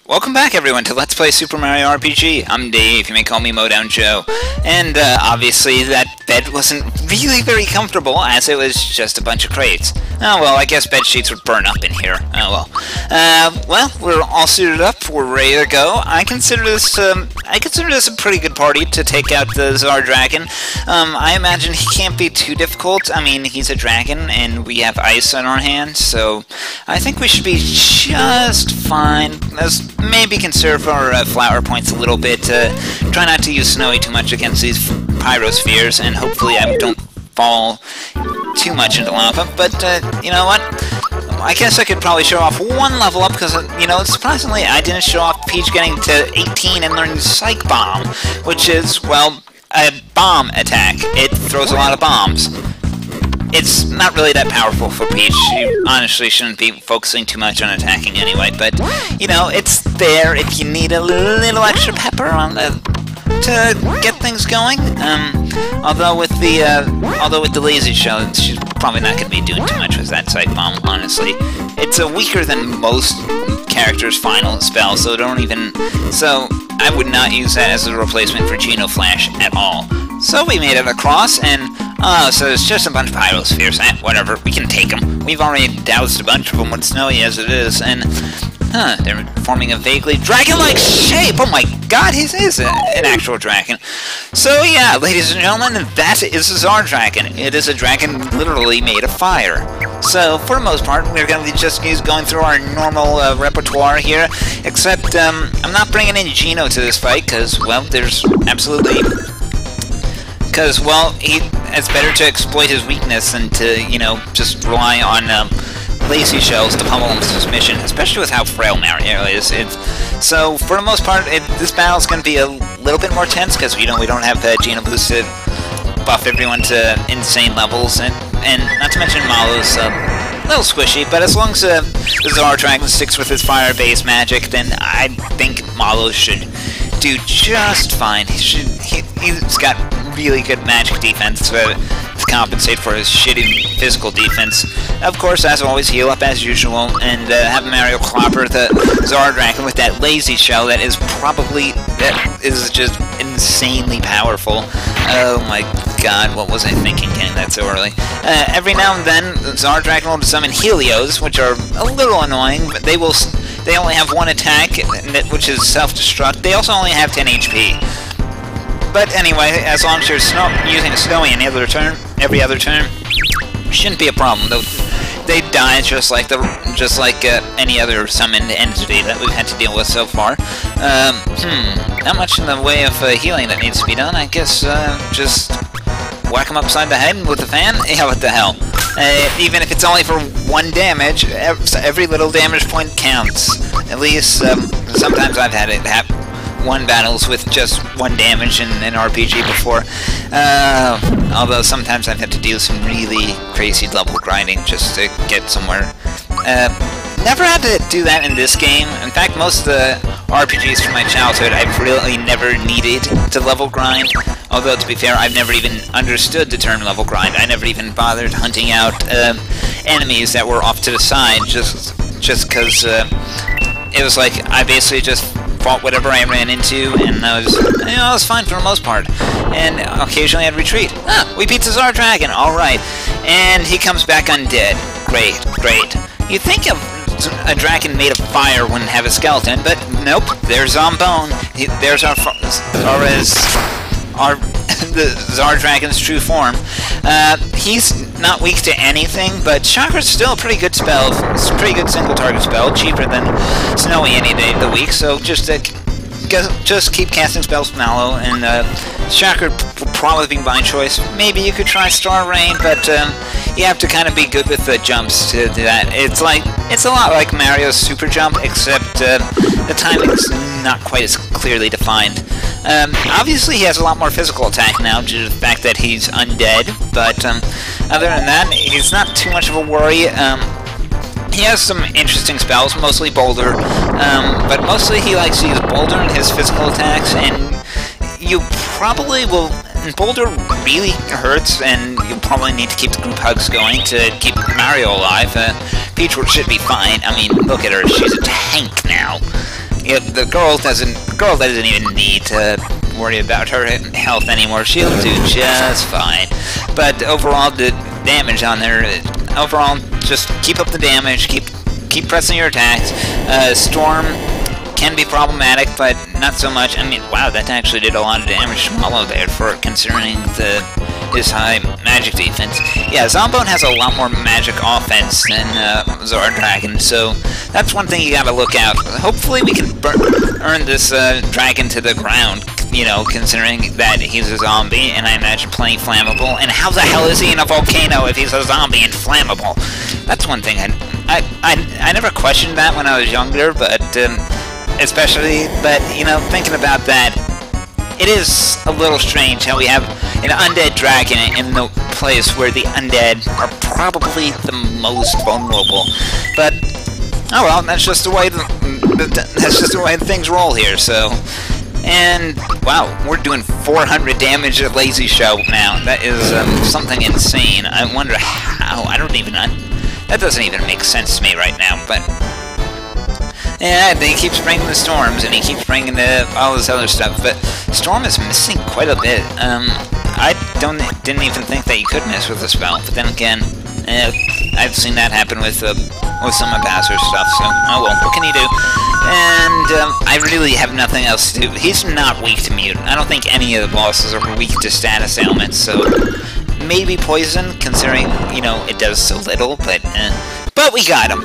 Welcome back, everyone, to Let's Play Super Mario RPG. I'm Dave, you may call me Modown Joe. And, obviously, that bed wasn't really very comfortable, as it was just a bunch of crates. Oh, well, I guess bed sheets would burn up in here. Oh, well. Well, we're all suited up, we're ready to go. I consider this a pretty good party to take out the Czar Dragon. I imagine he can't be too difficult. I mean, he's a dragon, and we have ice on our hands, so I think we should be just fine. Maybe conserve our flower points a little bit. Try not to use Snowy too much against these pyrospheres, and hopefully I don't fall too much into lava. But, you know what? I guess I could probably show off one level up, because, you know, surprisingly, I didn't show off Peach getting to 18 and learning Psych Bomb, which is, well, a bomb attack. It throws a lot of bombs. It's not really that powerful for Peach. You honestly shouldn't be focusing too much on attacking anyway, but, you know, it's there if you need a little extra pepper on to get things going. Although with the lazy shell, she's probably not going to be doing too much with that Psych Bomb, honestly. It's weaker than most characters' final spell, so I would not use that as a replacement for Geno Flash at all. So we made it across, and so it's just a bunch of pyrospheres. Whatever, we can take them. We've already doused a bunch of them with Snowy as it is, and they're forming a vaguely dragon-like shape. Oh my god, he is an actual dragon. So yeah, ladies and gentlemen, that is a Czar Dragon. It is a dragon literally made of fire. So for the most part, we're going to be just going through our normal repertoire here, except I'm not bringing in Geno to this fight, because, well, it's better to exploit his weakness than to, you know, just rely on lazy shells to pummel him to his mission, especially with how frail Mario is. So, for the most part, this battle is going to be a little bit more tense, because, you know, we don't have Geno Boost to buff everyone to insane levels, and not to mention Malo's a little squishy, but as long as the Czar Dragon sticks with his fire-based magic, then I think Malo should do just fine. He's got really good magic defense to compensate for his shitty physical defense. Of course, as always, heal up as usual, and have Mario clobber the Czar Dragon with that lazy shell that is just insanely powerful. Oh my god, what was I thinking getting that so early? Every now and then, the Czar Dragon will summon Helios, which are a little annoying, but they only have one attack, which is self-destruct. They also only have 10 HP. But anyway, as long as you're using a Snowy every other turn, shouldn't be a problem. They die just like any other summoned entity that we've had to deal with so far. Not much in the way of healing that needs to be done. I guess just whack them upside the head with a fan. Yeah, what the hell? Even if it's only for 1 damage, every little damage point counts. At least sometimes I've had it happen. 1 battles with just 1 damage in an RPG before. Although sometimes I've had to do some really crazy level grinding just to get somewhere. Never had to do that in this game. In fact, most of the RPGs from my childhood, I've really never needed to level grind. Although, to be fair, I've never even understood the term level grind. I never even bothered hunting out enemies that were off to the side, just because it was like I basically just fought whatever I ran into, and I was fine for the most part. And occasionally I'd retreat. We beat the Czar Dragon, alright. And he comes back undead. Great, great. You'd think a dragon made of fire wouldn't have a skeleton, but nope, there's Zombone. There's the Czar Dragon's true form. He's not weak to anything, but Chakra's still a pretty good spell. It's a pretty good single target spell, cheaper than Snowy any day of the week, so just keep casting spells from Mallow, and Chakra will probably be my choice. Maybe you could try Star Rain, but you have to kind of be good with the jumps to do that. It's a lot like Mario's super jump, except the timing's not quite as clearly defined. Obviously he has a lot more physical attack now due to the fact that he's undead, but other than that, he's not too much of a worry. He has some interesting spells, mostly Boulder, but mostly he likes to use Boulder in his physical attacks, and you probably will... Boulder really hurts, and you'll probably need to keep the group hugs going to keep Mario alive. Peach should be fine. I mean, look at her, she's a tank now. Yeah, the girl doesn't even need to worry about her health anymore. She'll do just fine. But overall, the damage on there, overall, just keep up the damage, keep pressing your attacks. Storm can be problematic, but not so much. I mean, wow, that actually did a lot of damage to Swallow there for considering his high magic defense. Yeah, Zombone has a lot more magic offense than Zord Dragon, so that's one thing you gotta look out. Hopefully we can earn this dragon to the ground, you know, considering that he's a zombie, and I imagine plenty flammable. And how the hell is he in a volcano if he's a zombie and flammable? That's one thing I never questioned that when I was younger, but you know, thinking about that, it is a little strange how we have an undead dragon in the place where the undead are probably the most vulnerable. But oh well, that's just the way things roll here. So, and wow, we're doing 400 damage at Lazy Show now. That is something insane. I wonder how. That doesn't even make sense to me right now. But yeah, he keeps bringing the storms, and he keeps bringing all this other stuff, but Storm is missing quite a bit. I didn't even think that you could miss with the spell, but then again, I've seen that happen with some of Bowser's stuff, so oh well, what can you do? And I really have nothing else to do. He's not weak to mute. I don't think any of the bosses are weak to status ailments, so maybe poison, considering, you know, it does so little, but we got him.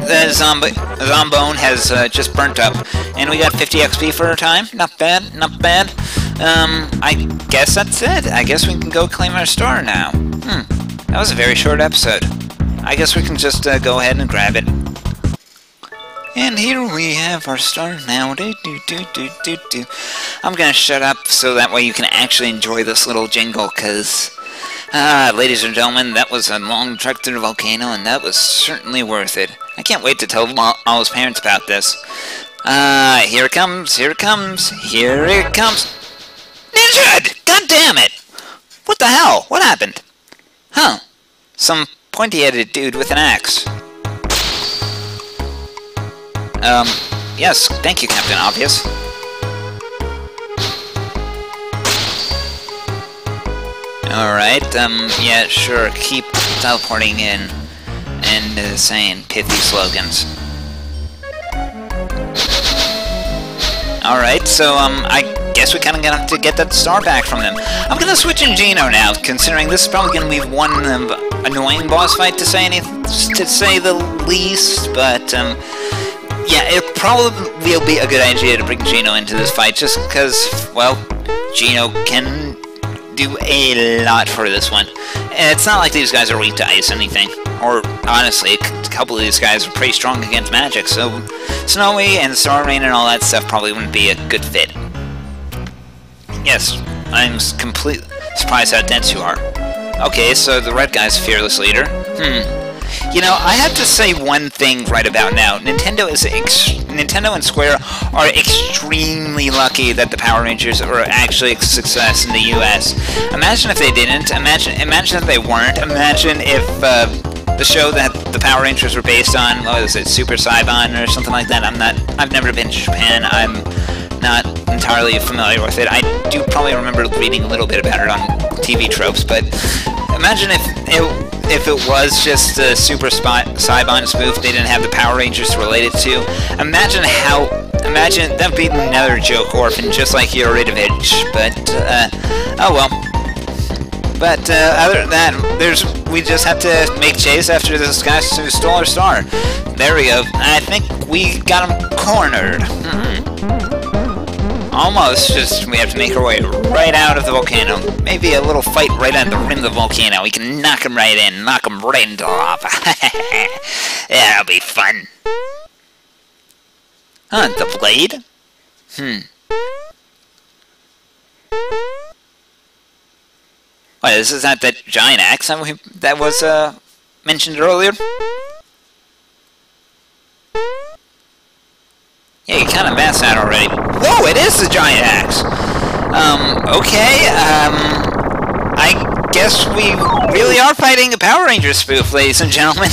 Zombone has just burnt up, and we got 50 XP for our time. Not bad, not bad. I guess that's it. I guess we can go claim our star now. That was a very short episode. I guess we can just go ahead and grab it. And here we have our star now. I'm gonna shut up so that way you can actually enjoy this little jingle, cause ladies and gentlemen, that was a long trek through the volcano, and that was certainly worth it. I can't wait to tell all his parents about this. Here it comes, here it comes, here it comes. Ninja! God damn it! What the hell? What happened? Huh. Some pointy-headed dude with an axe. Yes, thank you, Captain Obvious. Alright, yeah, sure, keep teleporting in and saying pithy slogans. Alright, so, I guess we kinda gonna have to get that star back from them. I'm gonna switch in Geno now, considering this is probably gonna be one annoying boss fight to say the least, but, yeah, it probably will be a good idea to bring Geno into this fight, just because, well, Geno can do a lot for this one. It's not like these guys are weak to ice anything, or honestly, a couple of these guys are pretty strong against magic, so Snowy and Star Rain and all that stuff probably wouldn't be a good fit. Yes, I'm completely surprised how dense you are. Okay, so the red guy's fearless leader. You know, I have to say one thing right about now. Nintendo and Square are extremely lucky that the Power Rangers are actually a success in the US. Imagine if they didn't. Imagine if they weren't. Imagine if the show that the Power Rangers were based on, what was it, Super Saibon or something like that? I've never been to Japan. I'm not entirely familiar with it. I do probably remember reading a little bit about it on TV tropes, but imagine if it was just a Super Saibon spoof, they didn't have the Power Rangers to relate it to. Imagine that'd be another joke orphan, just like Yoridovich, but, oh well. But, other than that, we just have to make chase after this guy who stole our star. There we go. I think we got him cornered. Almost, just we have to make our way right out of the volcano. Maybe a little fight right at the rim of the volcano. We can knock him right in, knock him right into lava. Yeah, that'll be fun. Huh, the blade? Wait, this is not that giant axe that was mentioned earlier? Yeah, you kind of massed that already. Whoa, it is the giant axe! Okay, I guess we really are fighting a Power Ranger spoof, ladies and gentlemen.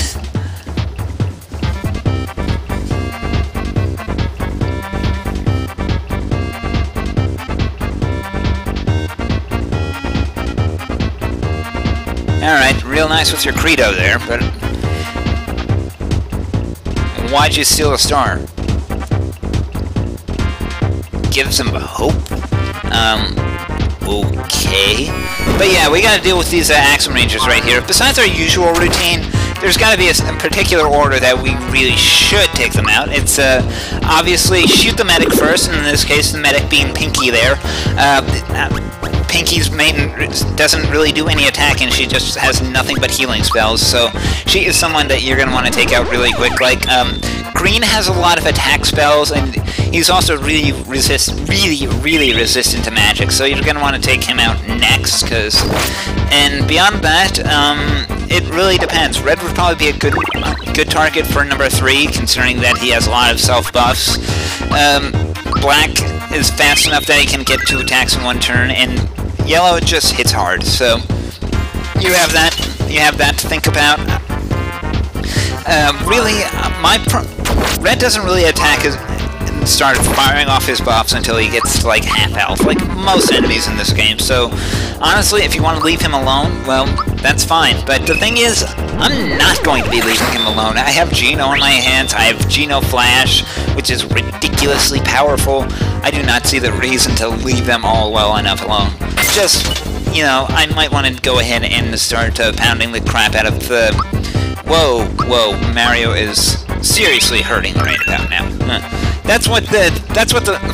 real nice with your credo there, but why'd you steal a star? Gives him hope? Okay. But yeah, we gotta deal with these Axum Rangers right here. Besides our usual routine, there's gotta be a particular order that we really should take them out. It's, obviously, shoot the medic first, and in this case, the medic being Pinky there. Pinky's main doesn't really do any attacking, she just has nothing but healing spells, so she is someone that you're going to want to take out really quick. Like, Green has a lot of attack spells, and he's also really resistant to magic, so you're going to want to take him out next, and beyond that, it really depends. Red would probably be a good target for number 3, considering that he has a lot of self-buffs. Black is fast enough that he can get 2 attacks in 1 turn, and Yellow just hits hard, so you have that to think about. Really, Red doesn't really attack and start firing off his buffs until he gets to, like, half health, like most enemies in this game, so honestly, if you want to leave him alone, well, that's fine. But the thing is, I'm not going to be leaving him alone. I have Geno in my hands, I have Geno Flash, which is ridiculously powerful. I do not see the reason to leave them all well enough alone. Just, you know, I might want to go ahead and start pounding the crap out of the... Whoa, Mario is seriously hurting right about now. That's what the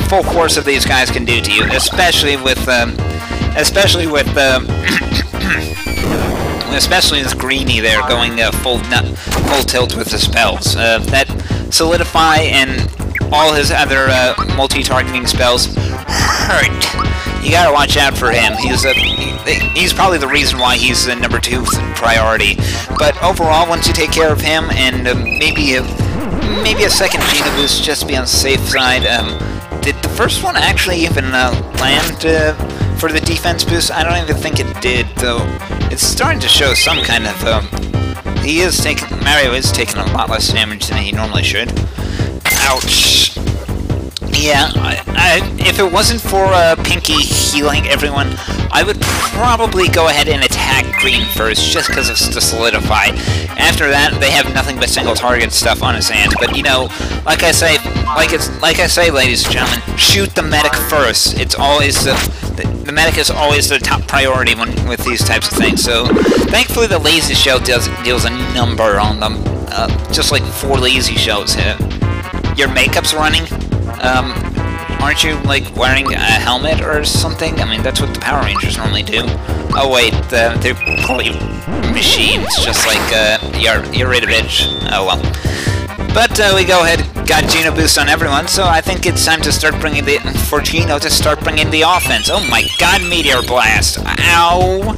full force of these guys can do to you, especially with Greeny there going full tilt with the spells. That Solidify and all his other multi-targeting spells hurt. You gotta watch out for him. He's probably the reason why he's the number 2 priority. But overall, once you take care of him and maybe a second Geno boost just to be on the safe side. Did the first one actually even land for the defense boost? I don't even think it did, though. It's starting to show some kind of... Mario is taking a lot less damage than he normally should. Ouch. Yeah, if it wasn't for Pinky healing everyone, I would probably go ahead and attack Green first, just because of the Solidify. After that, they have nothing but single target stuff on his hands. But you know, like I say, ladies and gentlemen, shoot the medic first. It's always the medic is always the top priority with these types of things. So, thankfully, the lazy shell deals a number on them, just like 4 lazy shells hit. Your makeup's running. Aren't you, like, wearing a helmet or something? I mean, that's what the Power Rangers normally do. Oh, wait, they're probably machines, just like, you're rid of edge. Oh, well. But, we go ahead, got Geno boost on everyone, so I think it's time to start bringing for Geno to start bringing the offense. Oh my god, Meteor Blast! Ow!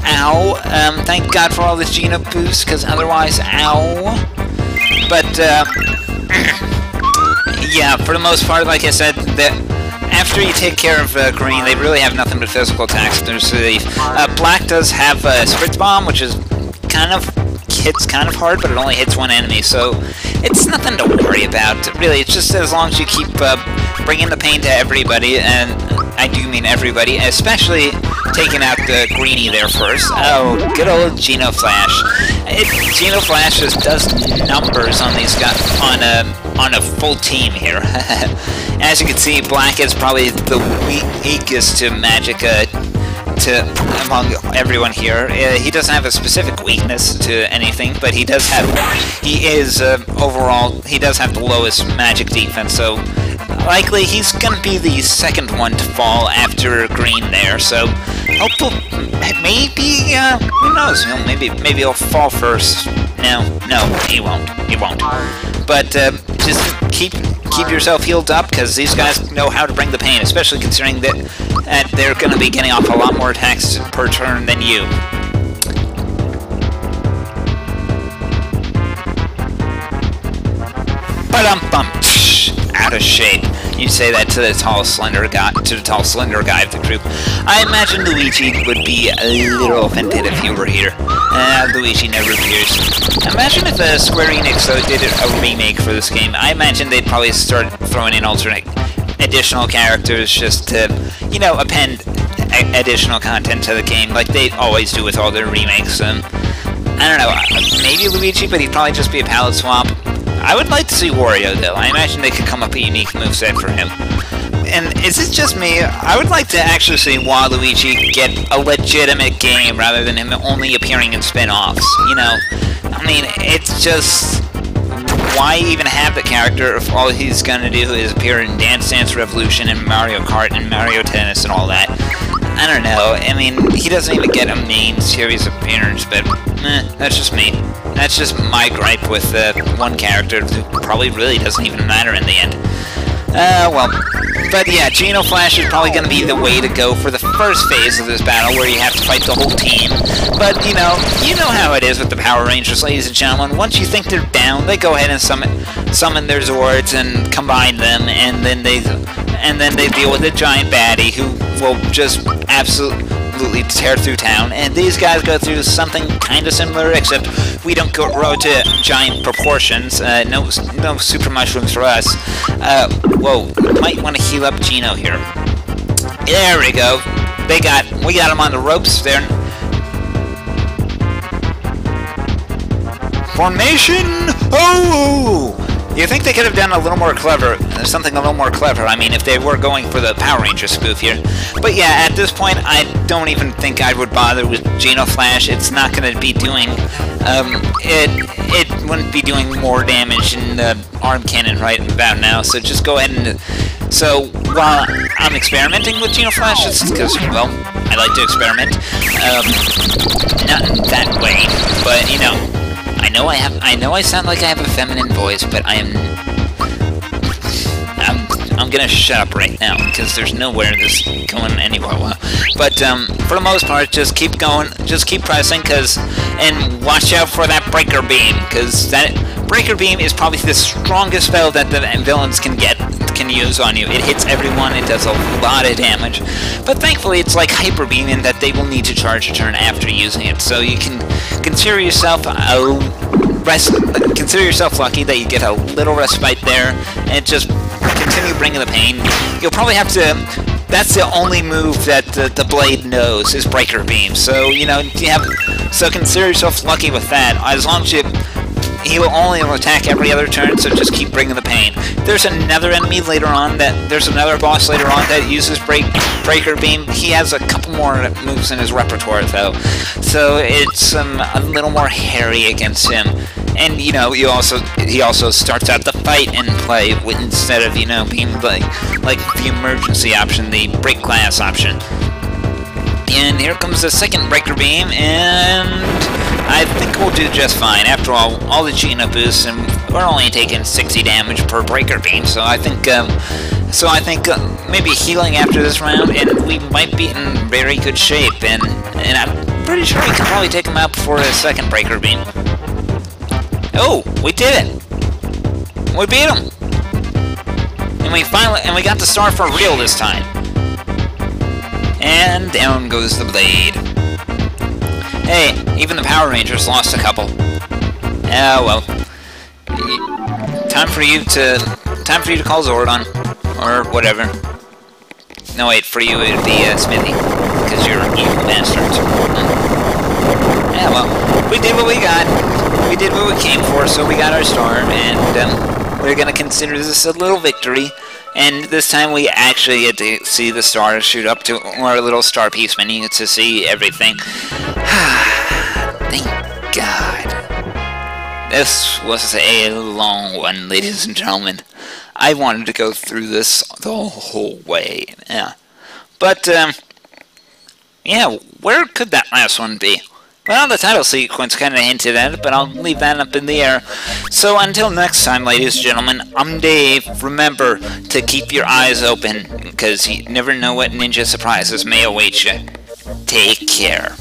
Ow! Thank god for all this Geno boost, because otherwise, ow! But, yeah, for the most part, like I said, after you take care of Green, they really have nothing but physical attacks. There's Black does have Spritz Bomb, which is hits kind of hard, but it only hits 1 enemy, so it's nothing to worry about. Really, it's just as long as you keep bringing the pain to everybody, and I do mean everybody, especially taking out the Greeny there first. Oh, good old Geno Flash. Geno Flash just does numbers on these guys, on a full team here. As you can see, Black is probably the weakest to magic among everyone here. He doesn't have a specific weakness to anything, but he does have the lowest magic defense, so likely he's gonna be the second one to fall after Green there, so hopefully, maybe, who knows, maybe he'll fall first. No, he won't. But, just keep yourself healed up, because these guys know how to bring the pain, especially considering that they're going to be getting off a lot more attacks per turn than you. Ba-dum-bum! Out of shape. You say that to the tall, slender guy of the group. I imagine Luigi would be a little offended if he were here. Luigi never appears. Imagine if Square Enix did a remake for this game. I imagine they'd probably start throwing in alternate additional characters just to, you know, append additional content to the game, like they always do with all their remakes. I don't know, maybe Luigi, but he'd probably just be a palette swap. I would like to see Wario, though. I imagine they could come up with a unique moveset for him. And is it just me? I would like to actually see Waluigi get a legitimate game rather than him only appearing in spin-offs, you know? I mean, it's just... Why even have the character if all he's gonna do is appear in Dance Dance Revolution and Mario Kart and Mario Tennis and all that? I don't know. I mean, he doesn't even get a main series appearance, but that's just me. That's just my gripe with one character who probably really doesn't even matter in the end. Well, but yeah, Geno Flash is probably going to be the way to go for the first phase of this battle, where you have to fight the whole team. But, you know how it is with the Power Rangers, ladies and gentlemen. Once you think they're down, they go ahead and summon their Zords and combine them, and then they deal with a giant baddie who will just absolutely tear through town. And these guys go through something kind of similar, except we don't grow to giant proportions. No super mushrooms for us. Whoa, might want to heal up Geno here. There we go. We got him on the ropes there. Formation! Oh! You think they could have done a little more clever, something a little more clever, I mean, if they were going for the Power Ranger spoof here. But yeah, at this point, I don't even think I would bother with Geno Flash. It's not going to be doing, it wouldn't be doing more damage in the arm cannon right about now, so just go ahead and, so while I'm experimenting with Geno Flash, it's because, well, I like to experiment, not in that way, but, you know, I know I sound like I have a feminine voice, but I'm gonna shut up right now, because there's nowhere this is going anywhere well. But, for the most part, just keep going, just keep pressing, and watch out for that Breaker Beam, because that Breaker Beam is probably the strongest spell that the villains can use on you. It hits everyone, it does a lot of damage, but thankfully it's like Hyper Beam in that they will need to charge a turn after using it, so you can consider yourself lucky that you get a little respite there, and just continue bringing the pain. You'll probably have to... That's the only move that the blade knows, is Breaker Beam. So, you know, so consider yourself lucky with that. As long as he will only attack every other turn, so just keep bringing the pain. There's another enemy later on there's another boss later on that uses Breaker Beam. He has a couple more moves in his repertoire, though. So it's a little more hairy against him. And, you know, he also starts out the fight in play instead of, you know, being like the emergency option, the break glass option. And here comes the second Breaker Beam, and I think we'll do just fine. After all the Geno boosts, and we're only taking 60 damage per Breaker Beam, so I think maybe healing after this round, and we might be in very good shape, and I'm pretty sure we can probably take him out before the second Breaker Beam. Oh, we did it! We beat him! And we got the star for real this time. And down goes the blade. Hey, even the Power Rangers lost a couple. Oh well. Time for you to call Zordon, or whatever. No wait, for you it would be Smithy, because you're evil bastards. Yeah, well, we did what we got. We did what we came for, so we got our star, and we're gonna consider this a little victory. And this time we actually get to see the star shoot up to our little star piece menu to see everything. Thank God. This was a long one, ladies and gentlemen. I wanted to go through this the whole way. Yeah. But, yeah, where could that last one be? Well, the title sequence kind of hinted at it, but I'll leave that up in the air. So until next time, ladies and gentlemen, I'm Dave. Remember to keep your eyes open, because you never know what ninja surprises may await you. Take care.